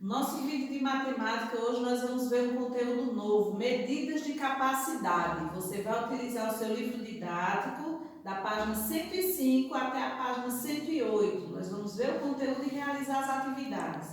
Nosso vídeo de matemática, hoje nós vamos ver um conteúdo novo, medidas de capacidade. Você vai utilizar o seu livro didático, da página 105 até a página 108. Nós vamos ver o conteúdo e realizar as atividades.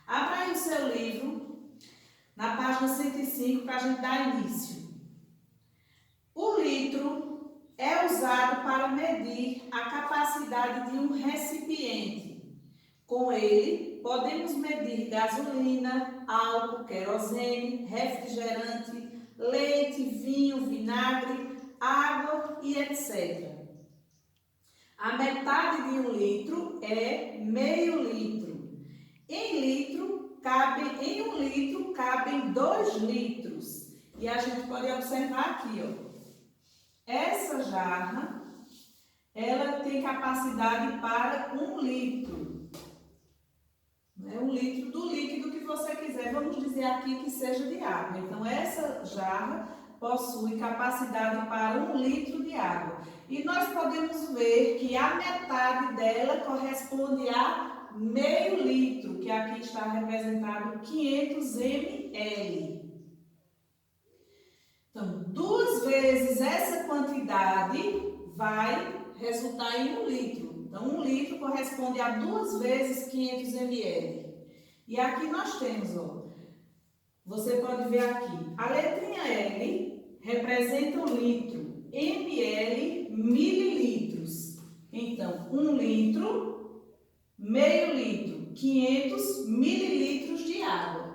Abra aí o seu livro, na página 105, para a gente dar início. O litro é usado para medir a capacidade de um recipiente. Com ele, podemos medir gasolina, álcool, querosene, refrigerante, leite, vinho, vinagre, água e etc. A metade de um litro é meio litro. Em um litro cabem 2 litros. E a gente pode observar aqui, ó. Essa jarra, ela tem capacidade para 1 litro. 1 litro do líquido que você quiser. Vamos dizer aqui que seja de água. Então, essa jarra possui capacidade para 1 litro de água. E nós podemos ver que a metade dela corresponde a meio litro, que aqui está representado 500 ml. Então, 2 vezes essa quantidade vai resultar em 1 litro. Então, 1 litro corresponde a 2 vezes 500 ml. E aqui nós temos, ó, você pode ver aqui, a letrinha L representa o litro, ml, mililitros. Então, 1 litro, meio litro, 500 mililitros de água.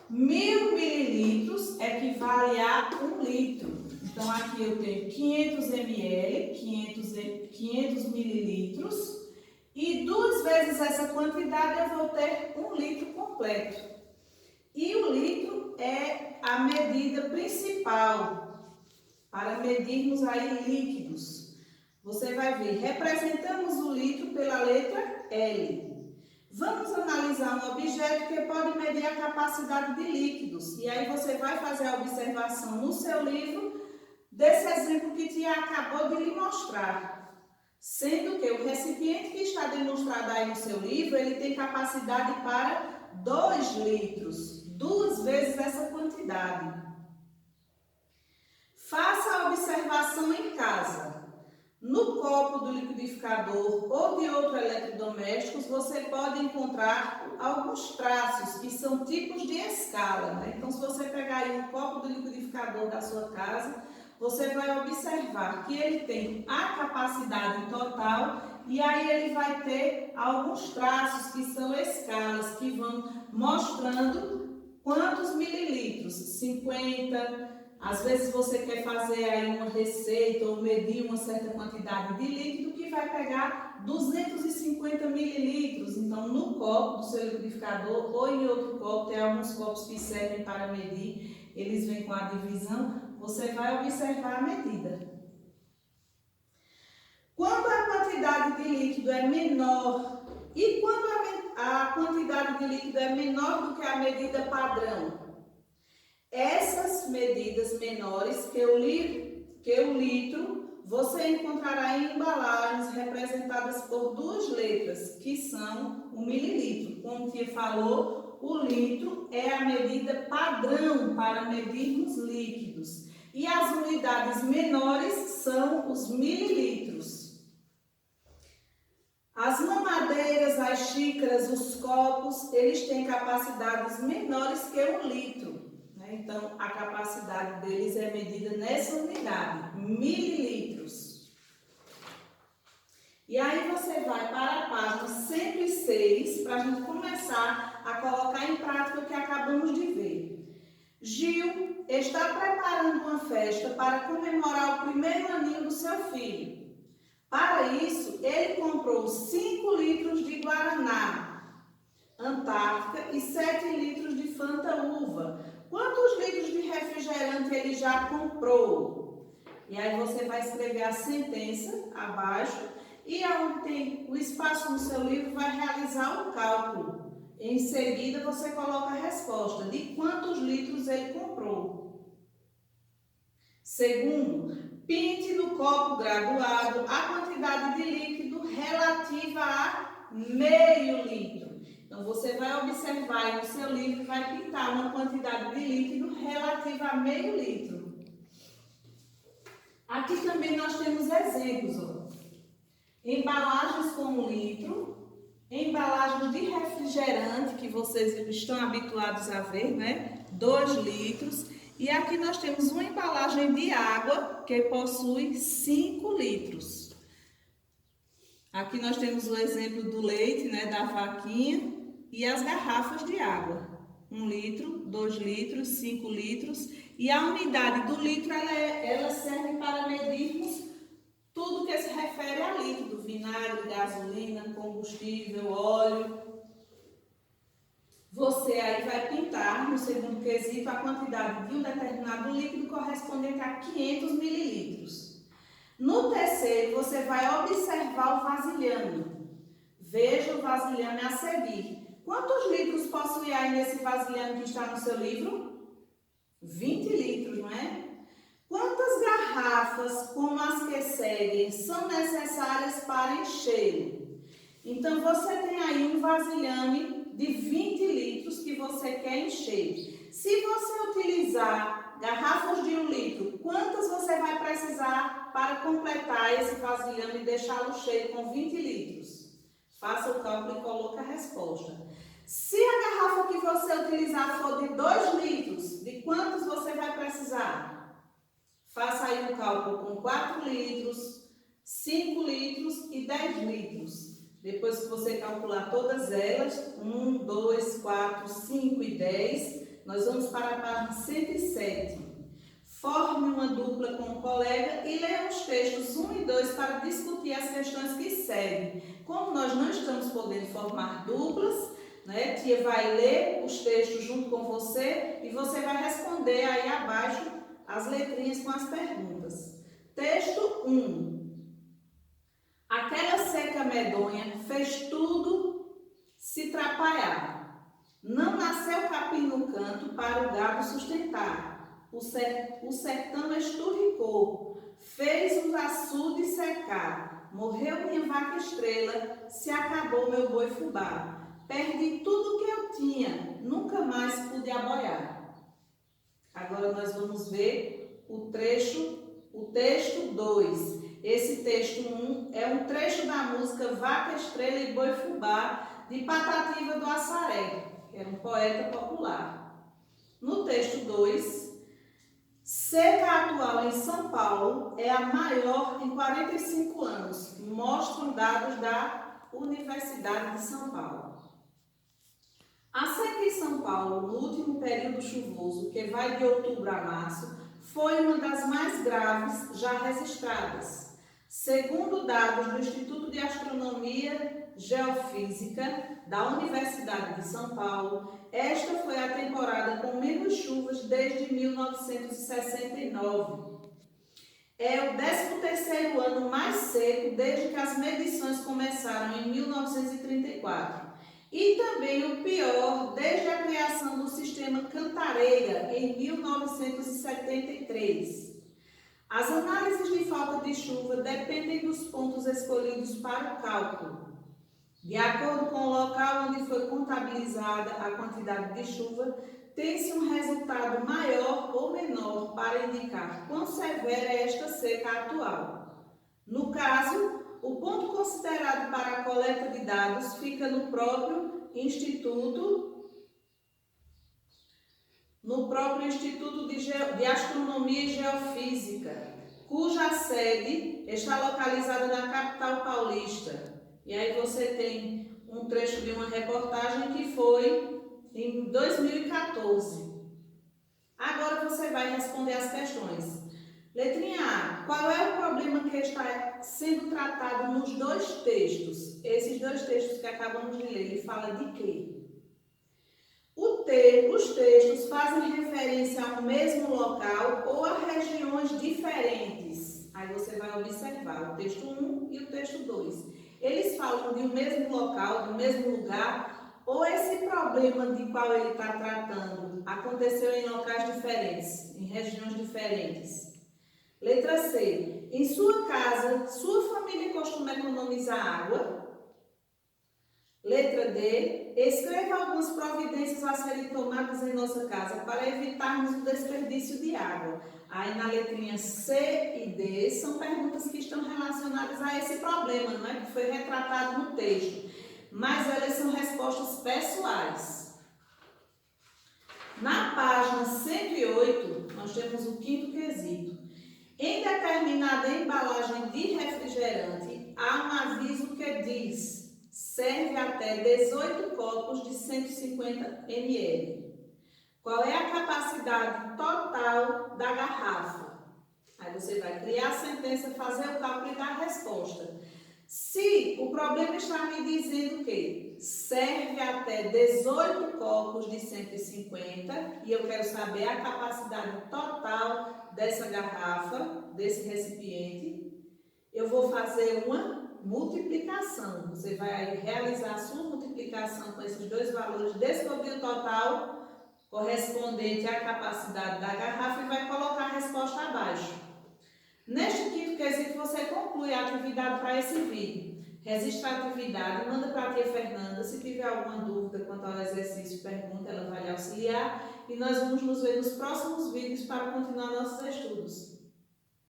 1000 mililitros equivale a 1 litro. Então, aqui eu tenho 500 ml, 500 mililitros. E 2 vezes essa quantidade eu vou ter 1 litro completo. E o litro é a medida principal para medirmos aí líquidos. Você vai ver, representamos o litro pela letra L. Vamos analisar um objeto que pode medir a capacidade de líquidos. E aí você vai fazer a observação no seu livro desse exemplo que Tia acabou de lhe mostrar. Sendo que o recipiente que está demonstrado aí no seu livro, ele tem capacidade para 2 litros, 2 vezes essa quantidade. Faça a observação em casa. No copo do liquidificador ou de outros eletrodomésticos, você pode encontrar alguns traços que são tipos de escala, né? Então, se você pegar aí um copo do liquidificador da sua casa, você vai observar que ele tem a capacidade total e aí ele vai ter alguns traços que são escalas, que vão mostrando quantos mililitros, 50. Às vezes você quer fazer aí uma receita ou medir uma certa quantidade de líquido que vai pegar 250 mililitros. Então, no copo do seu liquidificador ou em outro copo, tem alguns copos que servem para medir, eles vêm com a divisão, você vai observar a medida. Quando a quantidade de líquido é menor e quando a quantidade de líquido é menor do que a medida padrão, essas medidas menores que o litro, você encontrará em embalagens representadas por 2 letras, que são o mililitro. Como Tia falou, o litro é a medida padrão para medirmos líquidos. E as unidades menores são os mililitros. As mamadeiras, as xícaras, os copos, eles têm capacidades menores que 1 litro. Então, a capacidade deles é medida nessa unidade, mililitros. E aí você vai para a página 106 para a gente começar a colocar em prática o que acabamos de ver. Gil está preparando uma festa para comemorar o primeiro aninho do seu filho. Para isso, ele comprou 5 litros de Guaraná, Antártica e 7 litros de Fanta Uva. Quantos litros de refrigerante ele já comprou? E aí você vai escrever a sentença abaixo e onde tem o espaço no seu livro vai realizar o cálculo. Em seguida você coloca a resposta de quantos litros ele comprou. Segundo, pinte no copo graduado a quantidade de líquido relativa a meio litro. Então, Então, você vai observar aí no seu livro e vai pintar uma quantidade de líquido relativa a meio litro. Aqui também nós temos exemplos, ó. Embalagens com 1 litro, embalagens de refrigerante, que vocês estão habituados a ver, né? 2 litros. E aqui nós temos uma embalagem de água, que possui 5 litros. Aqui nós temos o exemplo do leite, né? Da vaquinha. E as garrafas de água, 1 litro, 2 litros, 5 litros, e a unidade do litro ela serve para medirmos tudo que se refere a líquido, vinagre, gasolina, combustível, óleo. Você aí vai pintar no segundo quesito a quantidade de um determinado líquido correspondente a 500 mililitros. No terceiro, você vai observar o vasilhame. Veja o vasilhame a seguir. Quantos litros possui aí nesse vasilhame que está no seu livro? 20 litros, não é? Quantas garrafas, como as que seguem, são necessárias para enchê-lo? Então, você tem aí um vasilhame de 20 litros que você quer encher. Se você utilizar garrafas de 1 litro, quantas você vai precisar para completar esse vasilhame e deixá-lo cheio com 20 litros? Faça o cálculo e coloque a resposta. Se a garrafa que você utilizar for de 2 litros, de quantos você vai precisar? Faça aí o cálculo com 4 litros, 5 litros e 10 litros. Depois que você calcular todas elas, 1, 2, 4, 5 e 10, nós vamos para a página 107. Forme uma dupla com um colega e leia os textos 1 e 2 para discutir as questões que seguem. Como nós não estamos podendo formar duplas, né, tia vai ler os textos junto com você e você vai responder aí abaixo as letrinhas com as perguntas. Texto 1. Aquela seca medonha fez tudo se trapalhar. Não nasceu capim no canto para o gado sustentar. O sertão esturricou, fez os açudes secar. Morreu minha vaca estrela, se acabou meu boi fubá. Perdi tudo que eu tinha, nunca mais pude aboiar. Agora nós vamos ver o texto 2. Esse texto 1 é um trecho da música Vaca Estrela e Boi Fubá, de Patativa do Assaré, que era um poeta popular. No texto 2, seca atual em São Paulo é a maior em 45 anos, mostram dados da Universidade de São Paulo. A seca em São Paulo, no último período chuvoso, que vai de outubro a março, foi uma das mais graves já registradas. Segundo dados do Instituto de Astronomia e Geofísica da Universidade de São Paulo, esta foi a temporada com menos chuvas desde 1969. É o 13º ano mais seco desde que as medições começaram em 1934. E também o pior desde a criação do sistema Cantareira, em 1973. As análises de falta de chuva dependem dos pontos escolhidos para o cálculo. De acordo com o local onde foi contabilizada a quantidade de chuva, tem-se um resultado maior ou menor para indicar quão severa é esta seca atual. No caso, o ponto considerado para a coleta de dados fica no próprio Instituto de Astronomia e Geofísica, cuja sede está localizada na capital paulista. E aí você tem um trecho de uma reportagem que foi em 2014. Agora você vai responder as questões. Letrinha A. Qual é o problema que está sendo tratado nos 2 textos? Esses 2 textos que acabamos de ler, ele fala de quê? Os textos fazem referência a um mesmo local ou a regiões diferentes. Aí você vai observar o texto 1 e o texto 2. Eles falam de um mesmo local, do mesmo lugar, ou esse problema de qual ele está tratando aconteceu em locais diferentes, em regiões diferentes. Letra C. Em sua casa, sua família costuma economizar água? Letra D. Escreva algumas providências a serem tomadas em nossa casa para evitarmos o desperdício de água. Aí na letrinha C e D são perguntas que estão relacionadas a esse problema, não é? Que foi retratado no texto. Mas elas são respostas pessoais. Na página 108, nós temos o quinto quesito. Em determinada embalagem de refrigerante, há um aviso que diz: serve até 18 copos de 150 ml. Qual é a capacidade total da garrafa? Aí você vai criar a sentença, fazer o cálculo e dar a resposta. Se o problema está me dizendo que serve até 18 copos de 150 e eu quero saber a capacidade total dessa garrafa, desse recipiente, eu vou fazer uma multiplicação. Você vai realizar a sua multiplicação com esses dois valores, descobrir o total correspondente à capacidade da garrafa e vai colocar a resposta abaixo. Neste quinto quesito, você conclui a atividade para esse vídeo. Registra a atividade, manda para a tia Fernanda. Se tiver alguma dúvida quanto ao exercício, pergunta, ela vai lhe auxiliar. E nós vamos nos ver nos próximos vídeos para continuar nossos estudos.